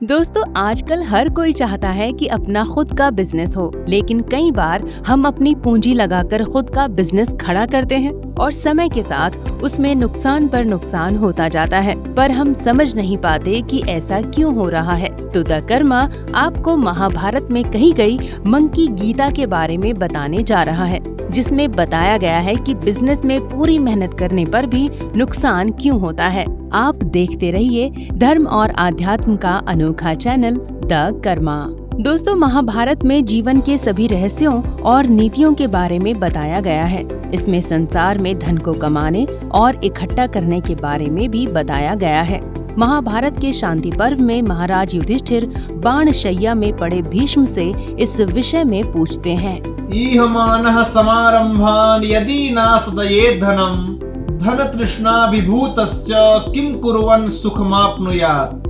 दोस्तों, आजकल हर कोई चाहता है कि अपना खुद का बिजनेस हो, लेकिन कई बार हम अपनी पूंजी लगाकर खुद का बिजनेस खड़ा करते हैं और समय के साथ उसमें नुकसान पर नुकसान होता जाता है, पर हम समझ नहीं पाते कि ऐसा क्यों हो रहा है। तो द कर्मा आपको महाभारत में कही गई मंकी गीता के बारे में बताने जा रहा है, जिसमें बताया गया है कि बिजनेस में पूरी मेहनत करने पर भी नुकसान क्यों होता है। आप देखते रहिए धर्म और आध्यात्म का अनोखा चैनल द कर्मा। दोस्तों, महाभारत में जीवन के सभी रहस्यों और नीतियों के बारे में बताया गया है। इसमें संसार में धन को कमाने और इकट्ठा करने के बारे में भी बताया गया है। महाभारत के शांति पर्व में महाराज युधिष्ठिर बाण शैया में पड़े भीष्म से इस विषय में पूछते हैं। ईहमानः समारंभान यदि नासदयेत् धनम धन तृष्णा विभूतश्च किम कुर्वन् सुखमाप्नुयात्।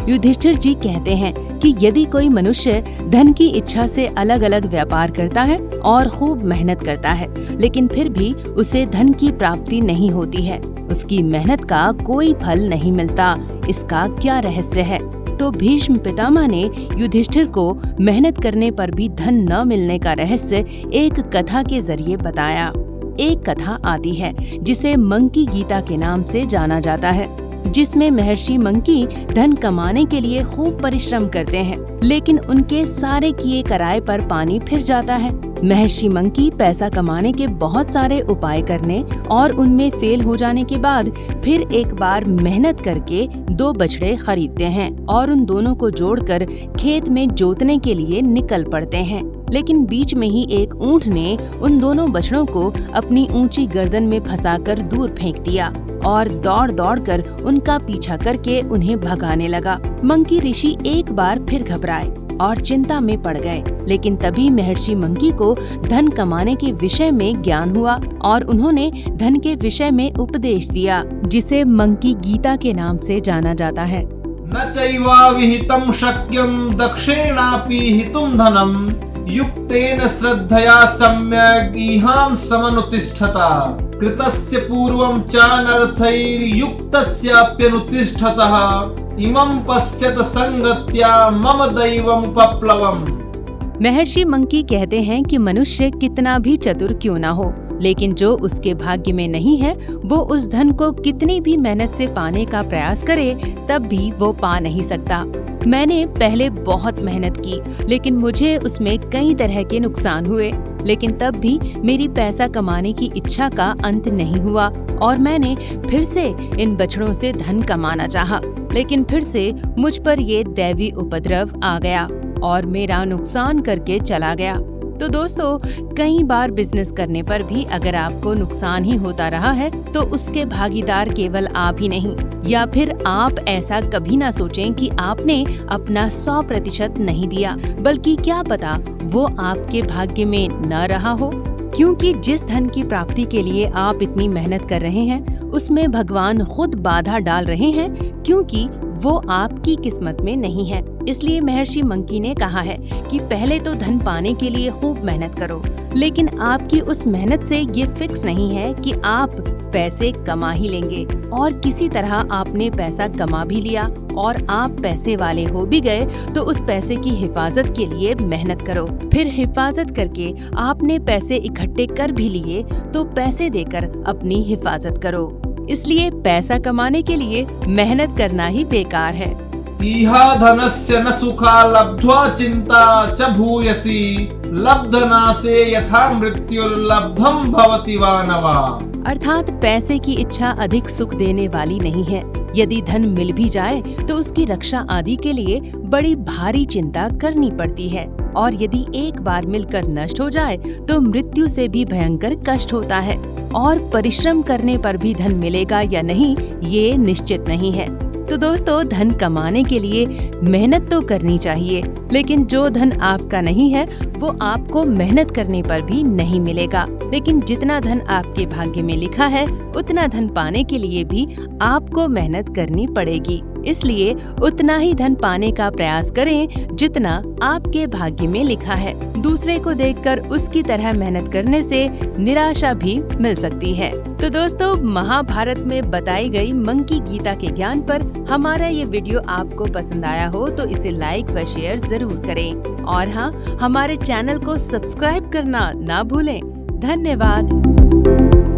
युधिष्ठिर जी कहते हैं कि यदि कोई मनुष्य धन की इच्छा से अलग अलग व्यापार करता है और खूब मेहनत करता है, लेकिन फिर भी उसे धन की प्राप्ति नहीं होती है, उसकी मेहनत का कोई फल नहीं मिलता, इसका क्या रहस्य है। तो भीष्म पितामह ने युधिष्ठिर को मेहनत करने पर भी धन न मिलने का रहस्य एक कथा के जरिए बताया। एक कथा आती है जिसे मंकी गीता के नाम से जाना जाता है, जिसमें महर्षि मंकी धन कमाने के लिए खूब परिश्रम करते हैं, लेकिन उनके सारे किए कराए पर पानी फिर जाता है। महर्षि मंकी पैसा कमाने के बहुत सारे उपाय करने और उनमें फेल हो जाने के बाद फिर एक बार मेहनत करके 2 बछड़े खरीदते हैं और उन दोनों को जोड़कर खेत में जोतने के लिए निकल पड़ते हैं। लेकिन बीच में ही एक ऊंट ने उन दोनों बछड़ों को अपनी ऊंची गर्दन में फंसाकर दूर फेंक दिया और दौड़ दौड़ कर उनका पीछा करके उन्हें भगाने लगा। मंकी ऋषि एक बार फिर घबराए और चिंता में पड़ गए, लेकिन तभी महर्षि मंकी को धन कमाने के विषय में ज्ञान हुआ और उन्होंने धन के विषय में उपदेश दिया, जिसे मंकी गीता के नाम से जाना जाता है। न चैवा विहितं शक्यं दक्षेणापि हितुं धनम युक्तेन श्रद्धया सम्यग् इहां समनुतिष्ठता कृतस्य पूर्वं चानर्थैर्युक्तस्याप्यनुतिष्ठतः इमं पश्यत संगत्या मम दैवम् उपप्लवम्। महर्षि मंकी कहते हैं कि मनुष्य कितना भी चतुर क्यों ना हो, लेकिन जो उसके भाग्य में नहीं है वो उस धन को कितनी भी मेहनत से पाने का प्रयास करे तब भी वो पा नहीं सकता। मैंने पहले बहुत मेहनत की, लेकिन मुझे उसमें कई तरह के नुकसान हुए, लेकिन तब भी मेरी पैसा कमाने की इच्छा का अंत नहीं हुआ और मैंने फिर से इन बछड़ों से धन कमाना चाहा, लेकिन फिर से मुझ पर ये दैवी उपद्रव आ गया और मेरा नुकसान करके चला गया। तो दोस्तों, कई बार बिजनेस करने पर भी अगर आपको नुकसान ही होता रहा है तो उसके भागीदार केवल आप ही नहीं, या फिर आप ऐसा कभी ना सोचें कि आपने अपना 100% नहीं दिया, बल्कि क्या पता वो आपके भाग्य में न रहा हो, क्योंकि जिस धन की प्राप्ति के लिए आप इतनी मेहनत कर रहे हैं उसमें भगवान खुद बाधा डाल रहे हैं, क्योंकि वो आपकी किस्मत में नहीं है। इसलिए महर्षि मंकी ने कहा है कि पहले तो धन पाने के लिए खूब मेहनत करो, लेकिन आपकी उस मेहनत से ये फिक्स नहीं है कि आप पैसे कमा ही लेंगे, और किसी तरह आपने पैसा कमा भी लिया और आप पैसे वाले हो भी गए तो उस पैसे की हिफाजत के लिए मेहनत करो। फिर हिफाजत करके आपने पैसे इकट्ठे कर भी लिए तो पैसे देकर अपनी हिफाजत करो। इसलिए पैसा कमाने के लिए मेहनत करना ही बेकार है। इहा धनस्य न सुखा लब्ध्वा चिंता च भूयसी लब्धनासे यथा मृत्युर्लब्धं भवति वा न वा। अर्थात पैसे की इच्छा अधिक सुख देने वाली नहीं है। यदि धन मिल भी जाए तो उसकी रक्षा आदि के लिए बड़ी भारी चिंता करनी पड़ती है, और यदि एक बार मिलकर नष्ट हो जाए तो मृत्यु से भी भयंकर कष्ट होता है, और परिश्रम करने पर भी धन मिलेगा या नहीं ये निश्चित नहीं है। तो दोस्तों, धन कमाने के लिए मेहनत तो करनी चाहिए, लेकिन जो धन आपका नहीं है वो आपको मेहनत करने पर भी नहीं मिलेगा। लेकिन जितना धन आपके भाग्य में लिखा है उतना धन पाने के लिए भी आपको मेहनत करनी पड़ेगी। इसलिए उतना ही धन पाने का प्रयास करें जितना आपके भाग्य में लिखा है। दूसरे को देखकर उसकी तरह मेहनत करने से निराशा भी मिल सकती है। तो दोस्तों, महाभारत में बताई गई मंकी गीता के ज्ञान पर हमारा ये वीडियो आपको पसंद आया हो तो इसे लाइक व शेयर जरूर करें और हाँ, हमारे चैनल को सब्सक्राइब करना ना भूलें। धन्यवाद।